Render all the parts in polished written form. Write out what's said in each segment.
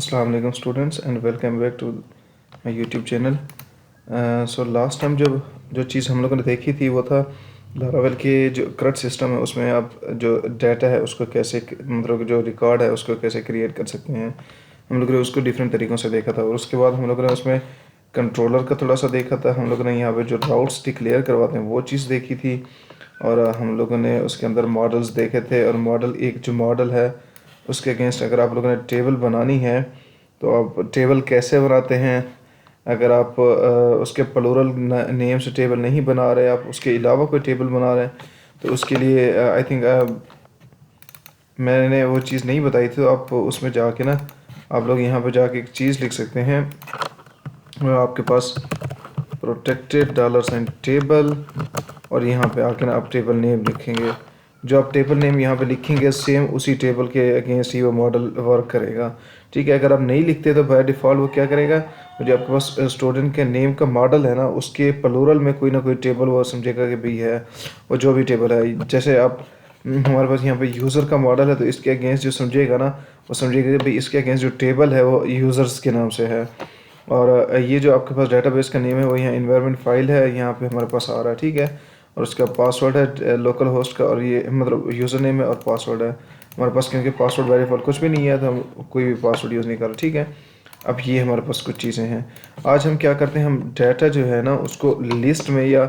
अस्सलाम वालेकुम students and welcome back to my YouTube channel. So last time जो चीज़ हम लोगों ने देखी थी वो था लारावेल के जो करंट सिस्टम है उसमें आप जो डाटा है उसको कैसे मतलब जो रिकॉर्ड है उसको कैसे क्रिएट कर सकते हैं। हम लोगों ने उसको डिफरेंट तरीक़ों से देखा था और उसके बाद हम लोगों ने उसमें कंट्रोलर का थोड़ा सा देखा था। हम लोगों ने यहाँ पे जो राउट्स डिक्लेयर करवाते हैं वो चीज़ देखी थी और हम लोगों ने उसके अंदर मॉडल्स देखे थे। और मॉडल एक जो मॉडल है उसके अगेंस्ट अगर आप लोगों ने टेबल बनानी है तो आप टेबल कैसे बनाते हैं। अगर आप उसके प्लूरल नेम से टेबल नहीं बना रहे, आप उसके अलावा कोई टेबल बना रहे हैं तो उसके लिए आई थिंक मैंने वो चीज़ नहीं बताई थी। तो आप उसमें जाके ना आप लोग यहाँ पे जाके एक चीज़ लिख सकते हैं और आपके पास प्रोटेक्टेड $साइन टेबल और यहाँ पे आके ना आप टेबल नेम लिखेंगे। जो आप टेबल नेम यहाँ पे लिखेंगे सेम उसी टेबल के अगेंस्ट ही वो मॉडल वर्क करेगा। ठीक है, अगर आप नहीं लिखते तो बाय डिफ़ॉल्ट वो क्या करेगा, जो आपके पास स्टूडेंट के नेम का मॉडल है ना उसके प्लूरल में कोई ना कोई टेबल वो समझेगा कि भाई है वो जो भी टेबल है। जैसे आप हमारे पास यहाँ पे यूज़र का मॉडल है तो इसके अगेंस्ट जो समझेगा ना वो समझेगा कि भाई इसके अगेंस्ट जो टेबल है वो यूज़र्स के नाम से है। और ये जो आपके पास डेटाबेस का नेम है वो यहाँ इन्वायरमेंट फाइल है, यहाँ पे हमारे पास आ रहा है। ठीक है, और उसका पासवर्ड है लोकल होस्ट का और ये मतलब यूज़र नेम है और पासवर्ड है हमारे पास, क्योंकि पासवर्ड वेरीफाइड कुछ भी नहीं है तो हम कोई भी पासवर्ड यूज़ नहीं कर रहे। ठीक है, अब ये हमारे पास कुछ चीज़ें हैं। आज हम क्या करते हैं, हम डाटा जो है ना उसको लिस्ट में या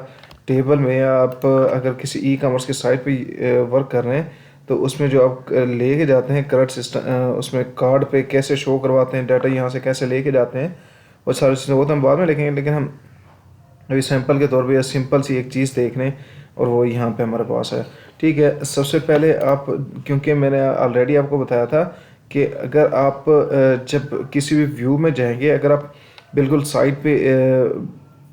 टेबल में, या आप अगर किसी ई कॉमर्स की साइट पे वर्क कर रहे हैं तो उसमें जो आप लेके जाते हैं करंट सिस्टम, उसमें कार्ड पे कैसे शो करवाते हैं डाटा, यहाँ से कैसे लेके जाते हैं वो सारी चीज़ें वो तो हम बाद में लिखेंगे। लेकिन हम अभी सैंपल के तौर पे या सिंपल सी एक चीज़ देख लें और वो यहाँ पे हमारे पास है। ठीक है, सबसे पहले आप, क्योंकि मैंने ऑलरेडी आपको बताया था कि अगर आप जब किसी भी व्यू में जाएंगे, अगर आप बिल्कुल साइड पे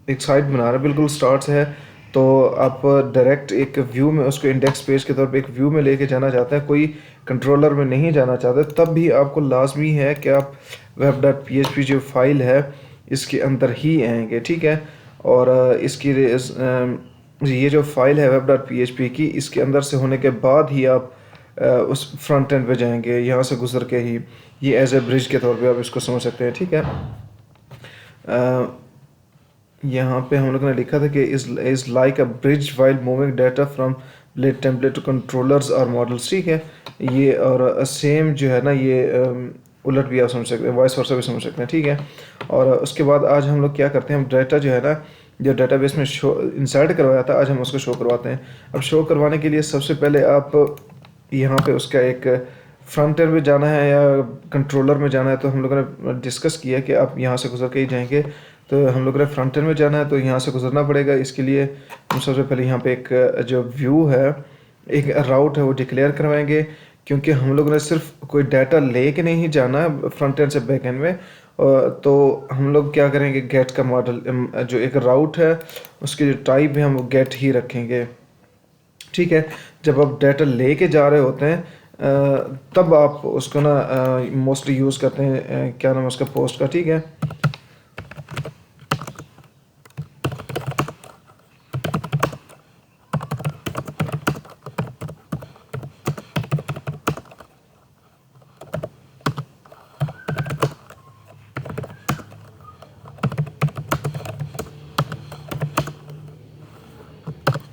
एक साइट बना रहे हैं बिल्कुल स्टार्ट से है तो आप डायरेक्ट एक व्यू में उसको इंडेक्स पेज के तौर पे एक व्यू में लेके जाना चाहते हैं, कोई कंट्रोलर में नहीं जाना चाहते, तब भी आपको लाजमी है कि आप web.php जो फाइल है इसके अंदर ही आएंगे। ठीक है, और इसकी ये जो फाइल है web.php की, इसके अंदर से होने के बाद ही आप उस फ्रंट एंड पे जाएंगे, यहाँ से गुजर के ही। ये एज ए ब्रिज के तौर पे आप इसको समझ सकते हैं। ठीक है, यहाँ पे हम लोगों ने लिखा था कि is like a bridge while moving data from blade template to controllers और मॉडल्स। ठीक है, ये और सेम जो है ना ये उलट भी आप समझ सकते हैं, वॉइस वर्सा भी समझ सकते हैं। ठीक है, और उसके बाद आज हम लोग क्या करते हैं, हम डाटा जो है ना जो डाटाबेस में शो इंसर्ट करवाया था आज हम उसको शो करवाते हैं। अब शो करवाने के लिए सबसे पहले आप यहाँ पे उसका एक फ्रंट एंड में जाना है या कंट्रोलर में जाना है, तो हम लोगों ने डिस्कस किया कि आप यहाँ से गुजर के ही जाएंगे। तो हम लोगों ने फ्रंट एंड में जाना है तो यहाँ से गुजरना पड़ेगा। इसके लिए हम सबसे पहले यहाँ पे एक जो व्यू है एक राउट है वो डिक्लेयर करवाएंगे, क्योंकि हम लोगों ने सिर्फ कोई डाटा ले के नहीं जाना है फ्रंट एंड से बैक एंड में। तो हम लोग क्या करेंगे, गेट का मॉडल जो एक राउट है उसकी जो टाइप है हम गेट ही रखेंगे। ठीक है, जब आप डाटा ले के जा रहे होते हैं तब आप उसको ना मोस्टली यूज़ करते हैं क्या नाम है उसका, पोस्ट का। ठीक है,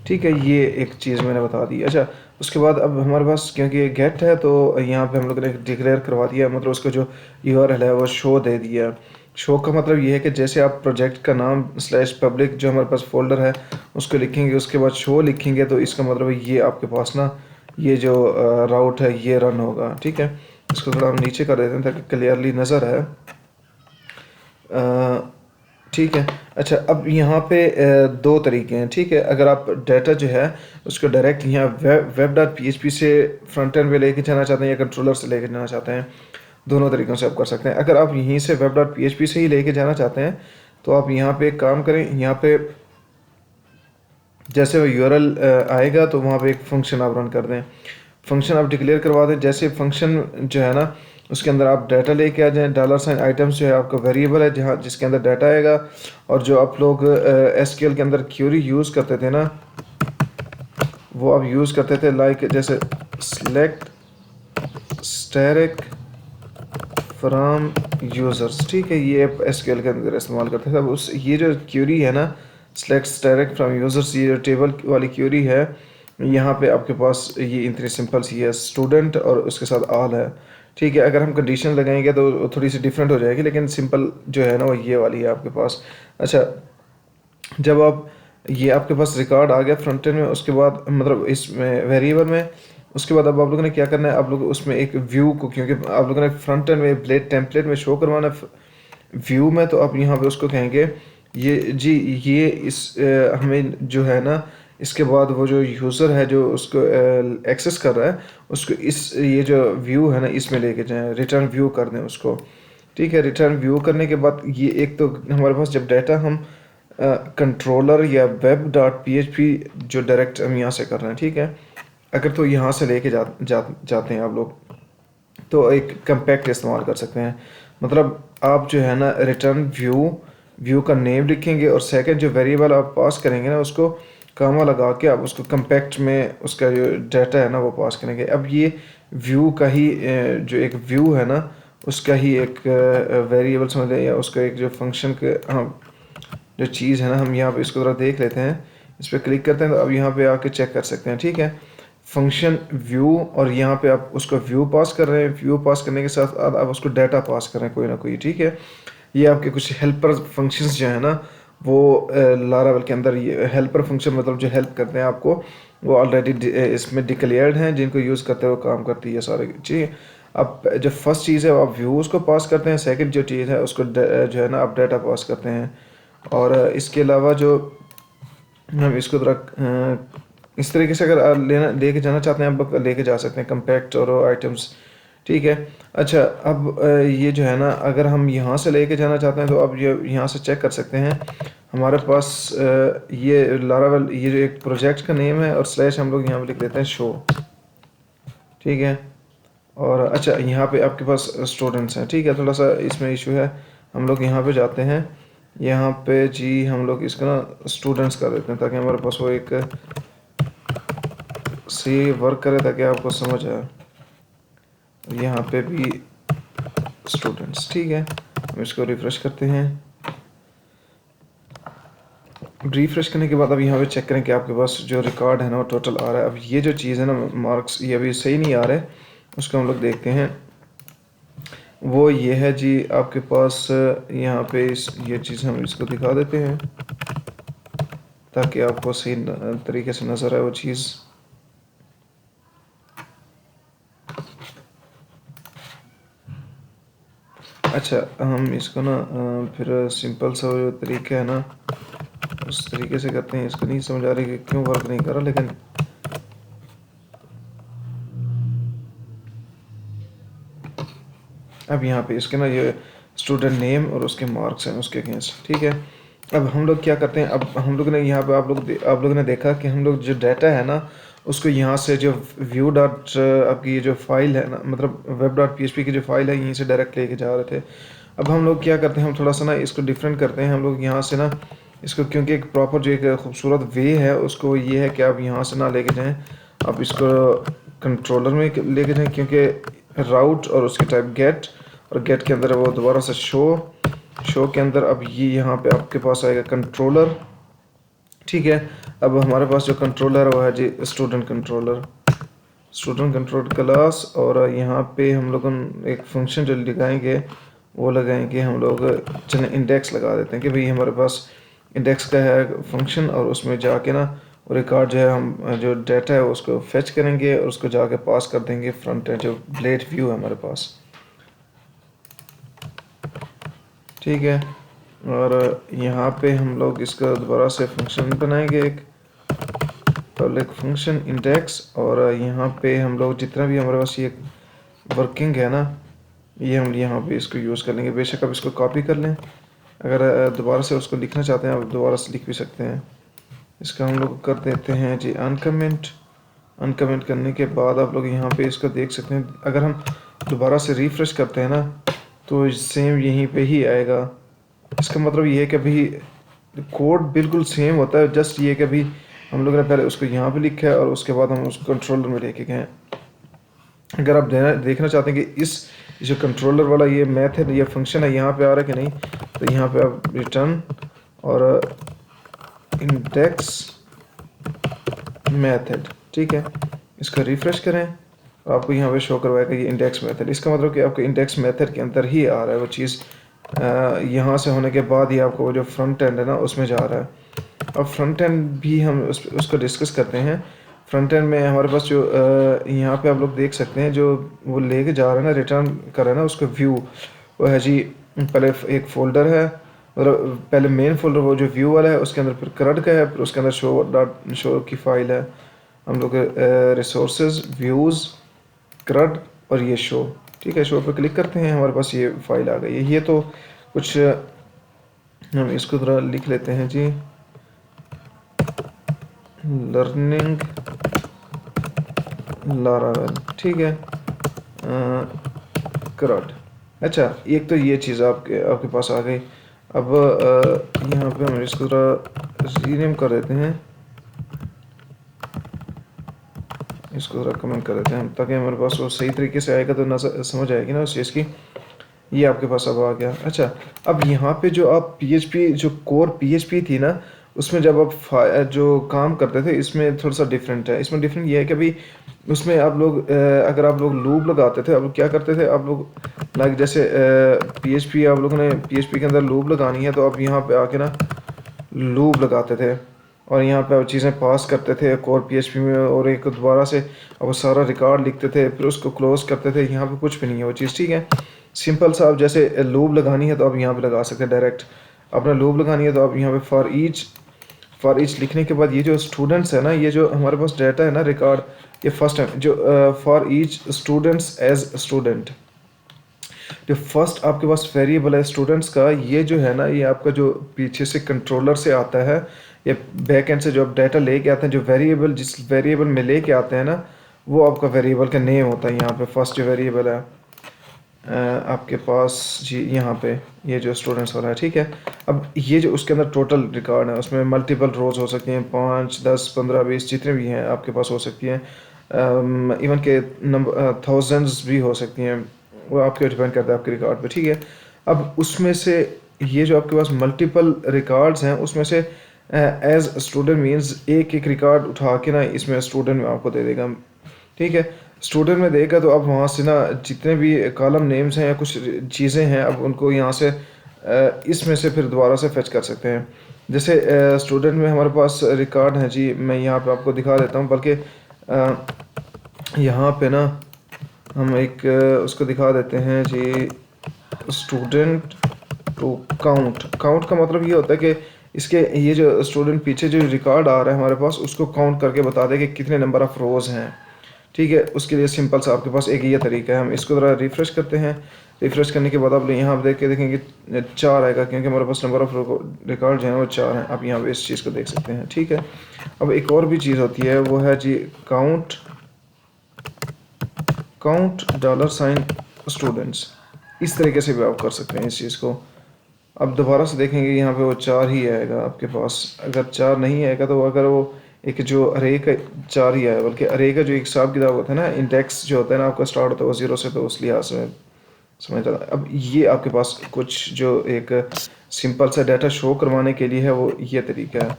ठीक है, ये एक चीज़ मैंने बता दी। अच्छा, उसके बाद अब हमारे पास क्योंकि गेट है तो यहाँ पे हम लोग ने डिक्लेयर करवा दिया, मतलब उसका जो यूआरएल है वो शो दे दिया। शो का मतलब ये है कि जैसे आप प्रोजेक्ट का नाम स्लैश पब्लिक जो हमारे पास फोल्डर है उसको लिखेंगे, उसके बाद शो लिखेंगे, तो इसका मतलब ये आपके पास ना ये जो राउट है ये रन होगा। ठीक है, इसको थोड़ा हम नीचे कर देते हैं ताकि क्लियरली नज़र है। ठीक है, अच्छा अब यहाँ पे दो तरीके हैं। ठीक है, अगर आप डाटा जो है उसको डायरेक्ट यहाँ web.php से फ्रंट एंड पे लेके जाना चाहते हैं या कंट्रोलर से लेके जाना चाहते हैं, दोनों तरीक़ों से आप कर सकते हैं। अगर आप यहीं से web.php से ही लेके जाना चाहते हैं तो आप यहाँ पे एक काम करें, यहाँ पे जैसे वो यूआरएल आएगा तो वहाँ पे एक फंक्शन आप रन कर दें, फंक्शन आप डिक्लेयर करवा दें। जैसे फंक्शन जो है ना उसके अंदर आप डाटा लेके आ जाएं, $साइन आइटम्स जो है आपका वेरिएबल है जहाँ जिसके अंदर डाटा आएगा। और जो आप लोग एसक्यूएल के अंदर क्यूरी यूज़ करते थे ना वो आप यूज़ करते थे लाइक जैसे सेलेक्ट स्टैटिक फ्रॉम यूज़र्स, ठीक है, ये एसक्यूएल के अंदर इस्तेमाल करते हैं। अब उस ये जो क्यूरी है ना, सेलेक्ट्स डायरेक्ट फ्रॉम यूज़र्स, ये जो टेबल वाली क्यूरी है, यहाँ पे आपके पास ये इतनी सिंपल सी है, स्टूडेंट और उसके साथ ऑल है, ठीक है। अगर हम कंडीशन लगाएंगे तो थोड़ी सी डिफरेंट हो जाएगी, लेकिन सिंपल जो है ना वो ये वाली है आपके पास। अच्छा, जब आप ये आपके पास रिकॉर्ड आ गया फ्रंट एंड में, उसके बाद मतलब इसमें वेरिएबल में, उसके बाद अब आप लोगों ने क्या करना है, आप लोग उसमें एक व्यू को, क्योंकि आप लोगों ने फ्रंट एंड में ब्लेड टेम्पलेट में शो करवाना व्यू में, तो आप यहाँ पे उसको कहेंगे ये जी, ये इस हमें जो है ना, इसके बाद वो जो यूज़र है जो उसको एक्सेस कर रहा है, उसको इस ये जो व्यू है ना इसमें लेके जाएं, रिटर्न व्यू कर दें उसको, ठीक है। रिटर्न व्यू करने के बाद ये एक तो हमारे पास जब डाटा हम कंट्रोलर या वेब डॉट PHP जो डायरेक्ट हम यहाँ से कर रहे हैं, ठीक है, अगर तो यहाँ से लेके जाते हैं आप लोग, तो एक कंपैक्ट इस्तेमाल कर सकते हैं। मतलब आप जो है ना रिटर्न व्यू का नेम लिखेंगे, और सेकंड जो वेरिएबल आप पास करेंगे ना, उसको कामा लगा के आप उसको कंपैक्ट में उसका जो डाटा है ना वो पास करेंगे। अब ये व्यू का ही जो एक व्यू है ना, उसका ही एक वेरिएबल समझ लें, या उसका एक जो फंक्शन के हम जो चीज़ है ना, हम यहाँ पे इसको ज़रा देख लेते हैं। इस पर क्लिक करते हैं तो अब यहाँ पे आके चेक कर सकते हैं, ठीक है। फंक्शन व्यू, और यहाँ पे आप उसको व्यू पास कर रहे हैं, व्यू पास करने के साथ साथ आप उसको डाटा पास कर रहे हैं कोई ना कोई, ठीक है। ये आपके कुछ हेल्पर फंक्शंस जो है ना, वो लारावेल के अंदर ये हेल्पर फंक्शन मतलब जो हेल्प करते हैं आपको, वो ऑलरेडी इसमें डिक्लेयर्ड हैं, जिनको यूज़ करते हैं वो काम करती है सारे, ठीक है। अब जो फर्स्ट चीज़ है आप व्यूज़ को पास करते हैं, सेकंड जो चीज़ है उसको जो है ना आप डाटा पास करते हैं। और इसके अलावा जो हम इसको थोड़ा इस तरीके से अगर लेके जाना चाहते हैं आप लेके जा सकते हैं, कंपैक्ट और आइटम्स, ठीक है। अच्छा, अब ये जो है ना, अगर हम यहाँ से लेके जाना चाहते हैं तो अब ये यहाँ से चेक कर सकते हैं हमारे पास ये लारावेल, ये जो एक प्रोजेक्ट का नेम है, और स्लैश हम लोग यहाँ पे लिख देते हैं शो, ठीक है। और अच्छा, यहाँ पे आपके पास स्टूडेंट्स हैं, ठीक है, थोड़ा सा इसमें इशू है, हम लोग यहाँ पे जाते हैं, यहाँ पे जी हम लोग इसको ना स्टूडेंट्स कर देते हैं, ताकि हमारे पास वो एक सी वर्क करे, ताकि आपको समझ आए। यहाँ पे भी स्टूडेंट्स, ठीक है। हम इसको रिफ्रेश करते हैं। रिफ्रेश करने के बाद अब यहाँ पे चेक करें कि आपके पास जो रिकॉर्ड है ना वो टोटल आ रहा है। अब ये जो चीज़ है ना, मार्क्स ये अभी सही नहीं आ रहे, उसको हम लोग देखते हैं। वो ये है जी आपके पास यहाँ पे ये चीज़ हम इसको दिखा देते हैं, ताकि आपको सही तरीके से नज़र आए वो चीज़। अच्छा, हम इसको ना फिर सिंपल सा जो तरीका है ना उस तरीके से करते हैं। इसको नहीं समझ आ रही कि क्यों वर्क नहीं कर रहा, लेकिन अब यहाँ पे इसके ना ये स्टूडेंट नेम और उसके मार्क्स हैं उसके अगेंस्ट, ठीक है। अब हम लोग क्या करते हैं, अब हम लोग ने यहाँ पे आप लोगों ने देखा कि हम लोग जो डाटा है ना उसको यहाँ से जो व्यू डॉट आपकी ये जो फाइल है ना, मतलब वेब डॉट PHP की जो फाइल है, यहीं से डायरेक्ट लेके जा रहे थे। अब हम लोग क्या करते हैं, हम थोड़ा सा ना इसको डिफरेंट करते हैं। हम लोग यहाँ से ना इसको, क्योंकि एक प्रॉपर जो एक खूबसूरत वे है उसको, ये है कि आप यहाँ से ना लेके जाएँ, आप इसको कंट्रोलर में लेके जाएँ, क्योंकि राउट और उसके टाइप गेट, और गेट के अंदर वो दोबारा से शो के अंदर अब ये यहाँ पे आपके पास आएगा कंट्रोलर, ठीक है। अब हमारे पास जो कंट्रोलर है वो है जी स्टूडेंट कंट्रोलर क्लास, और यहाँ पे हम लोग एक फंक्शन जो लगाएंगे वो लगाएंगे हम लोग, चलिए इंडेक्स लगा देते हैं कि भाई हमारे पास इंडेक्स का है फंक्शन, और उसमें जाके ना रिकॉर्ड जो है हम जो डाटा है उसको फेच करेंगे और उसको जाके पास कर देंगे फ्रंट एंड जो ब्लेड व्यू है हमारे पास, ठीक है। और यहाँ पे हम लोग इसका दोबारा से फंक्शन बनाएंगे, एक पब्लिक फंक्शन इंडेक्स, और यहाँ पे हम लोग जितना भी हमारे पास ये वर्किंग है ना, ये हम यहाँ पे इसको यूज़ कर लेंगे। बेशक आप इसको कॉपी कर लें, अगर दोबारा से उसको लिखना चाहते हैं आप दोबारा से लिख भी सकते हैं। इसका हम लोग कर देते हैं जी अनकमेंट करने के बाद आप लोग यहाँ पे इसको देख सकते हैं। अगर हम दोबारा से रिफ्रेश करते हैं ना तो सेम यहीं पे ही आएगा। इसका मतलब ये है कि अभी कोड बिल्कुल सेम होता है, जस्ट ये कि अभी हम लोग ने पहले उसको यहाँ पे लिखा है और उसके बाद हम उसको कंट्रोलर में लेके गए। अगर आप देखना चाहते हैं कि इस जो कंट्रोलर वाला ये मेथड ये फंक्शन है यहाँ पे आ रहा है कि नहीं, तो यहाँ पे आप रिटर्न और इंडेक्स मेथड, ठीक है, इसका रिफ्रेश करें और आपको यहाँ पे शो करवाएगा ये इंडेक्स मेथड। इसका मतलब कि आपको इंडेक्स मेथड के अंदर ही आ रहा है वो चीज़, यहाँ से होने के बाद ही आपको वो जो फ्रंट एंड है ना उसमें जा रहा है। अब फ्रंट एंड भी हम उसको डिस्कस करते हैं। फ्रंट एंड में हमारे पास जो यहाँ पे आप लोग देख सकते हैं जो वो लेके जा रहा है ना, रिटर्न कर रहा है ना, उसका व्यू वो है जी, पहले एक फ़ोल्डर है, मतलब पहले मेन फोल्डर वो जो व्यू वाला है, उसके अंदर फिर करंट का है, फिर उसके अंदर शो की फाइल है। हम लोग रिसोर्सेज, व्यूज़, करंट और ये शो, ठीक है, शो पे क्लिक करते हैं, हमारे पास ये फाइल आ गई है। ये तो कुछ हम इसको थोड़ा लिख लेते हैं जी, लर्निंग लारावेल, ठीक है, करंट। अच्छा, एक तो ये चीज़ आपके पास आ गई। अब यहाँ पे हम इसको थोड़ा रीनेम कर देते हैं, इसको थोड़ा कमेंट कर देते हैं ताकि हमारे पास वो सही तरीके से आएगा, तो नजर समझ आएगी ना उस चीज़ की। ये आपके पास अब आ गया। अच्छा, अब यहाँ पे जो आप PHP जो कोर PHP थी ना, उसमें जब आप जो काम करते थे, इसमें थोड़ा सा डिफरेंट है। इसमें डिफरेंट ये है कि अभी उसमें आप लोग अगर आप लोग लूप लगाते थे, आप लोग क्या करते थे, आप लोग लाइक जैसे PHP आप लोगों ने PHP के अंदर लूप लगानी है, तो आप यहाँ पे आके ना लूप लगाते थे और यहाँ पे आप चीज़ें पास करते थे कोर PHP में, और एक दोबारा से अब सारा रिकॉर्ड लिखते थे, फिर उसको क्लोज करते थे। यहाँ पे कुछ भी नहीं है वो चीज़, ठीक है। सिंपल सा, आप जैसे लूप लगानी है तो आप यहाँ पे लगा सकते हैं डायरेक्ट। अपना लूप लगानी है तो आप यहाँ पे फॉर ईच लिखने के बाद ये जो स्टूडेंट्स है ना, ये जो हमारे पास डाटा है ना रिकॉर्ड, ये फर्स्ट है जो for each students as student, जो फर्स्ट आपके पास वेरिएबल है स्टूडेंट्स का, ये जो है ना, ये आपका जो पीछे से कंट्रोलर से आता है, ये बैक एंड से जो आप डाटा लेके आते हैं, जो वेरिएबल जिस वेरिएबल में लेके आते हैं ना, वो आपका वेरिएबल का नेम होता है। यहाँ पे फर्स्ट जो वेरिएबल है आपके पास जी, यहाँ पे ये जो स्टूडेंट्स वाला है, ठीक है। अब ये जो उसके अंदर टोटल रिकॉर्ड है, उसमें मल्टीपल रोज़ हो सकती हैं, 5, 10, 15, 20 जितने भी हैं आपके पास हो सकती हैं। इवन के नंबर थाउजेंड्स भी हो सकती हैं, वो आपके डिपेंड करता है आपके रिकॉर्ड पे, ठीक है। अब उसमें से ये जो आपके पास मल्टीपल रिकॉर्ड्स हैं, उसमें से एज स्टूडेंट मीन्स एक एक रिकॉर्ड उठा के ना इसमें स्टूडेंट में आपको दे देगा, ठीक है। स्टूडेंट में देगा तो अब वहाँ से ना जितने भी कॉलम नेम्स हैं या कुछ चीज़ें हैं, अब उनको यहाँ से इसमें से फिर दोबारा से फेच कर सकते हैं। जैसे स्टूडेंट में हमारे पास रिकॉर्ड है जी, मैं यहाँ पे आपको दिखा देता हूँ, बल्कि यहाँ पे ना हम एक उसको दिखा देते हैं जी, स्टूडेंट टू काउंट। काउंट का मतलब ये होता है कि इसके ये जो स्टूडेंट पीछे जो रिकॉर्ड आ रहा है हमारे पास, उसको काउंट करके बता दे कि कितने नंबर ऑफ़ रोज़ हैं, ठीक है। उसके लिए सिंपल सा आपके पास एक ये तरीका है। हम इसको ज़रा रिफ़्रेश करते हैं। रिफ़्रेश करने के बाद आप यहाँ पर देख के देखेंगे 4 आएगा, क्योंकि हमारे पास नंबर ऑफ़ रिकॉर्ड जो है वो 4 हैं। आप यहाँ पे इस चीज़ को देख सकते हैं, ठीक है। अब एक और भी चीज़ होती है, वो है जी काउंट $, स्टूडेंट्स। इस तरीके से भी आप कर सकते हैं इस चीज़ को। अब दोबारा से देखेंगे यहाँ पे वो 4 ही आएगा आपके पास। अगर 4 नहीं आएगा तो अगर वो एक जो अरे का 4 ही आया, बल्कि अरे का जो एक हिसाब किताब होता है ना, इंडेक्स जो होता है ना आपका स्टार्ट होता है वो 0 से, तो उस लिहाज से समझ आता है। अब ये आपके पास कुछ जो एक सिंपल सा डाटा शो करवाने के लिए है, वो ये तरीका है।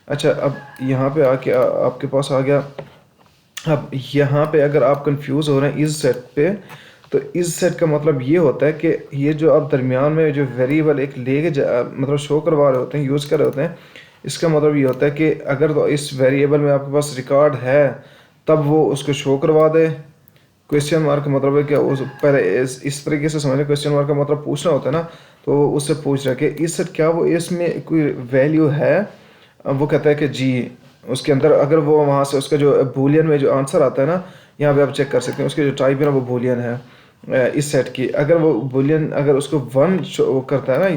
अच्छा, अब यहाँ पे आके आपके पास आ गया। अब यहाँ पे अगर आप कंफ्यूज हो रहे हैं इस सेट पे, तो इस सेट का मतलब ये होता है कि ये जो आप दरमियान में जो वेरिएबल एक लेके मतलब शो करवा रहे होते हैं, यूज़ कर रहे होते हैं, इसका मतलब ये होता है कि अगर तो इस वेरिएबल में आपके पास रिकॉर्ड है तब वो उसको शो करवा दे। क्वेश्चन मार्क का मतलब है कि उस पहले इस तरीके से समझ लें, क्वेश्चन मार्क का मतलब पूछना होता है ना, तो उससे पूछ रहा है कि इस सेट क्या वो इसमें कोई वैल्यू है। वो कहता है कि जी, उसके अंदर अगर वो वहाँ से उसका जो बूलियन में जो आंसर आता है ना, यहाँ पे आप चेक कर सकते हैं उसकी जो टाइप है ना वो बूलियन है इस सेट की। अगर वो बूलियन अगर उसको 1 शो करता है ना,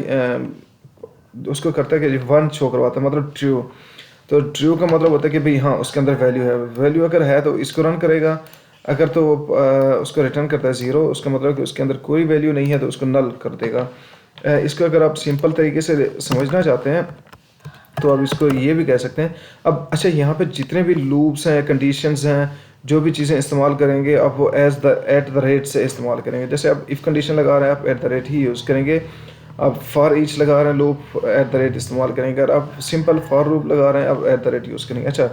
उसको करता है कि 1 शो करवाता है मतलब ट्रू, तो ट्रू का मतलब होता है कि भाई हाँ उसके अंदर वैल्यू है। वैल्यू अगर है तो इसको रन करेगा, अगर तो उसको रिटर्न करता है 0, उसका मतलब कि उसके अंदर कोई वैल्यू नहीं है तो उसको नल कर देगा। इसको अगर आप सिंपल तरीके से समझना चाहते हैं तो आप इसको ये भी कह सकते हैं। अब अच्छा, यहाँ पे जितने भी लूप्स हैं, कंडीशंस हैं, जो भी चीज़ें इस्तेमाल करेंगे आप वो एट द रेट से इस्तेमाल करेंगे। जैसे आप इफ़ कंडीशन लगा रहे हैं, आप at the rate he use करेंगे। आप फॉर ईच लगा रहे हैं, लूप एट द रेट इस्तेमाल करेंगे। अगर आप सिंपल फॉर लूप लगा रहे हैं, आप एट द रेट यूज़ करेंगे। अच्छा,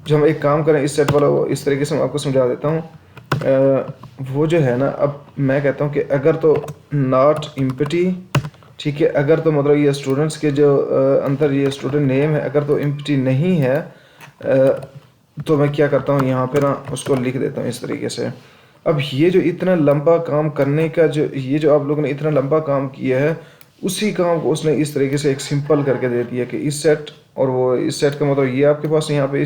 जो हम एक काम करें इस सेट वाला, वो इस तरीके से मैं आपको समझा देता हूँ। वो जो है ना, अब मैं कहता हूँ कि अगर तो नॉट इम्पटी, ठीक है, अगर तो मतलब ये स्टूडेंट्स के जो अंदर ये स्टूडेंट नेम है, अगर तो इम्पटी नहीं है, तो मैं क्या करता हूँ यहाँ पे ना उसको लिख देता हूँ इस तरीके से। अब ये जो इतना लंबा काम करने का जो आप लोगों ने इतना लंबा काम किया है, उसी काम को उसने इस तरीके से एक सिंपल करके दे दिया कि इस सेट, और वो इस सेट का मतलब ये आपके पास यहाँ पे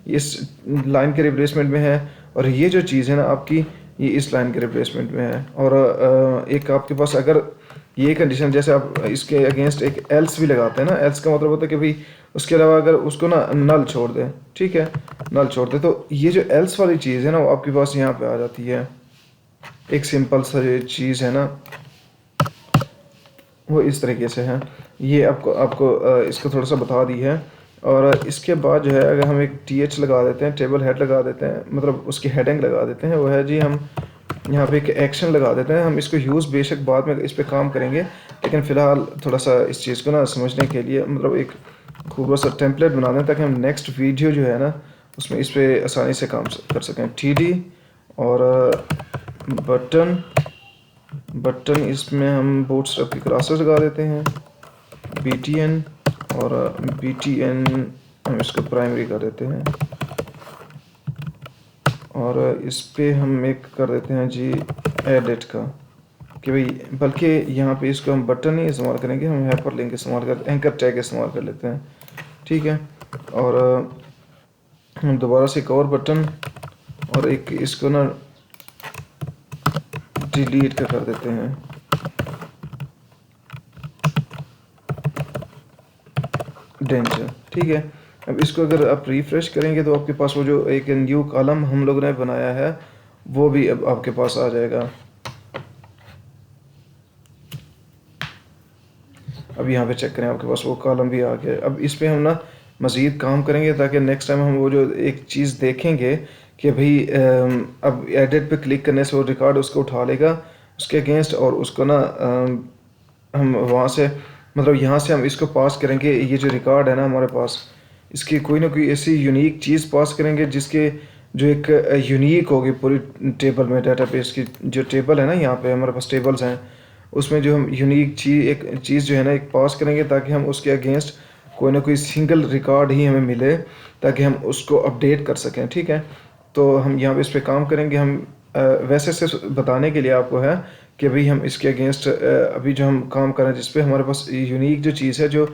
इस लाइन के रिप्लेसमेंट में है, और ये जो चीज़ है ना आपकी, ये इस लाइन के रिप्लेसमेंट में है। और एक आपके पास अगर ये कंडीशन, जैसे आप इसके अगेंस्ट एक एल्स भी लगाते हैं ना, एल्स का मतलब होता है कि भाई उसके अलावा अगर उसको ना नल छोड़ दें, ठीक है, नल छोड़ दें, तो ये जो एल्स वाली चीज़ है ना वो आपके पास यहाँ पे आ जाती है। एक सिंपल सा ये चीज़ है ना, वो इस तरीके से है। ये आपको आपको इसको थोड़ा सा बता दी है। और इसके बाद जो है, अगर हम एक TH लगा देते हैं, टेबल हेड लगा देते हैं, मतलब उसकी हेडिंग लगा देते हैं, वो है जी, हम यहाँ पे एक एक्शन लगा देते हैं। हम इसको यूज़ बेशक बाद में इस पे काम करेंगे, लेकिन फ़िलहाल थोड़ा सा इस चीज़ को ना समझने के लिए मतलब एक खूबसूरत सा टेम्पलेट बना दें, ताकि हम नेक्स्ट वीडियो जो है ना उसमें इस पर आसानी से काम कर सकें। TD और बटन इसमें हम बूटस्ट्रैप की क्लासेस लगा देते हैं। BTN और BTN हम इसको प्राइमरी कर देते हैं, और इस पे हम एक कर देते हैं जी एडिट का, कि भाई बल्कि यहाँ पे इसको हम बटन नहीं इस्तेमाल करेंगे, हम हाइपर लिंक इस्तेमाल कर, एंकर टैग इस्तेमाल कर लेते हैं, ठीक है। और हम दोबारा से एक और बटन, और एक इसको ना डिलीट का कर देते हैं, डेंजर, ठीक है। अब इसको अगर आप रिफ्रेश करेंगे तो आपके पास वो जो एक न्यू कॉलम हम लोग ने बनाया है वो भी अब आपके पास आ जाएगा। अब यहाँ पे चेक करें, आपके पास वो कॉलम भी आ गया। अब इस पे हम ना मज़ीद काम करेंगे, ताकि नेक्स्ट टाइम हम वो जो एक चीज़ देखेंगे कि भाई अब एडिट पे क्लिक करने से वो रिकॉर्ड उसको उठा लेगा उसके अगेंस्ट, और उसको ना हम वहाँ से मतलब यहाँ से हम इसको पास करेंगे, ये जो रिकॉर्ड है ना हमारे पास, इसकी कोई ना कोई ऐसी यूनिक चीज़ पास करेंगे जिसके जो एक यूनिक होगी पूरी टेबल में। डाटाबेस की जो टेबल है ना, यहाँ पे हमारे पास टेबल्स हैं, उसमें जो हम यूनिक चीज़ एक चीज़ जो है ना एक पास करेंगे, ताकि हम उसके अगेंस्ट कोई ना कोई सिंगल रिकॉर्ड ही हमें मिले, ताकि हम उसको अपडेट कर सकें, ठीक है। तो हम यहाँ पे इस पे काम करेंगे। हम वैसे से बताने के लिए आपको है कि भाई हम इसके अगेंस्ट अभी जो हम काम कर रहे हैं, जिस पे हमारे पास यूनिक जो चीज़ है, जो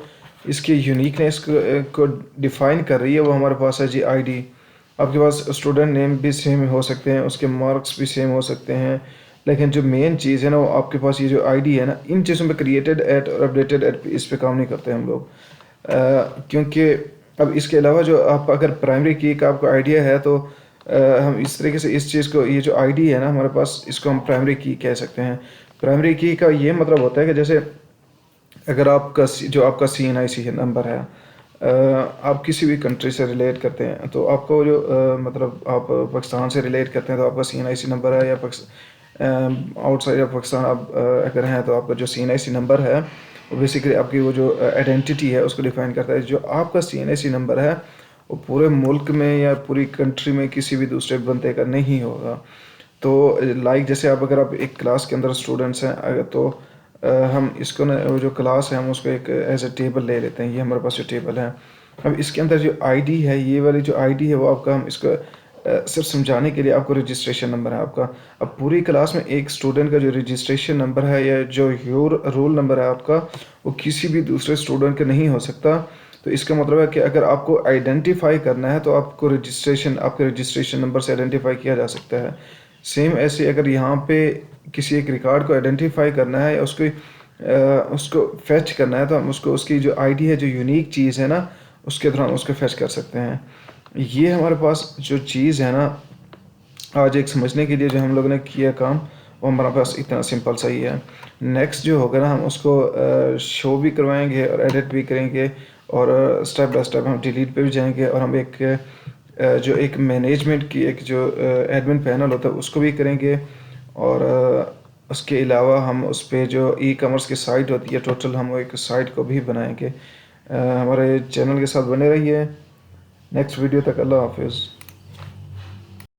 इसकी यूनिकनेस को डिफ़ाइन कर रही है, वो हमारे पास है जी ID। आपके पास स्टूडेंट नेम भी सेम हो सकते हैं, उसके मार्क्स भी सेम हो सकते हैं, लेकिन जो मेन चीज़ है ना वो आपके पास ये जो ID है ना, इन चीज़ों में क्रिएटेड एट और अपडेटेड एट इस पे काम नहीं करते हम लोग, क्योंकि अब इसके अलावा जो आप अगर प्राइमरी की का आपको आइडिया है, तो हम इस तरीके से इस चीज़ को, ये जो ID है ना हमारे पास, इसको हम प्राइमरी की कह सकते हैं। प्राइमरी की का ये मतलब होता है कि जैसे अगर आपका जो आपका CNIC नंबर है, आप किसी भी कंट्री से रिलेट करते हैं, तो आपको जो मतलब आप पाकिस्तान से रिलेट करते हैं तो आपका CNIC नंबर है, या आउटसाइड ऑफ पाकिस्तान आप अगर हैं तो आपका जो CNIC नंबर है वो बेसिकली आपकी वो जो आइडेंटिटी है उसको डिफाइन करता है। जो आपका CNIC नंबर है वो पूरे मुल्क में या पूरी कंट्री में किसी भी दूसरे बंदे का नहीं होगा। तो लाइक जैसे अगर आप एक क्लास के अंदर स्टूडेंट्स हैं, अगर तो हम इसको ना वो जो क्लास है हम उसको एक एज ए टेबल ले लेते हैं। ये हमारे पास जो टेबल है, अब इसके अंदर जो ID है, ये वाली जो ID है वो आपका, हम इसको सिर्फ समझाने के लिए आपको रजिस्ट्रेशन नंबर है आपका। अब पूरी क्लास में एक स्टूडेंट का जो रजिस्ट्रेशन नंबर है या जो योर रोल नंबर है आपका, वो किसी भी दूसरे स्टूडेंट का नहीं हो सकता। तो इसका मतलब है कि अगर आपको आइडेंटिफाई करना है तो आपको आपके रजिस्ट्रेशन नंबर से आइडेंटिफाई किया जा सकता है। सेम ऐसे अगर यहाँ पे किसी एक रिकॉर्ड को आइडेंटिफाई करना है या उसको फेच करना है, तो हम उसको उसकी जो ID है, जो यूनिक चीज़ है ना, उसके दौरान उसको फेच कर सकते हैं। ये हमारे पास जो चीज़ है ना, आज एक समझने के लिए जो हम लोगों ने किया काम, वो हमारे पास इतना सिंपल सा ही है। नेक्स्ट जो होगा ना, हम उसको शो भी करवाएंगे और एडिट भी करेंगे, और स्टेप बाय स्टेप हम डिलीट पे भी जाएंगे, और हम एक जो एक मैनेजमेंट की एक जो एडमिन पैनल होता है उसको भी करेंगे। और उसके अलावा हम उस पे जो ई कॉमर्स की साइट होती है, टोटल हम एक साइट को भी बनाएंगे। हमारे चैनल के साथ बने रहिए। नेक्स्ट वीडियो तक अल्लाह हाफिज़।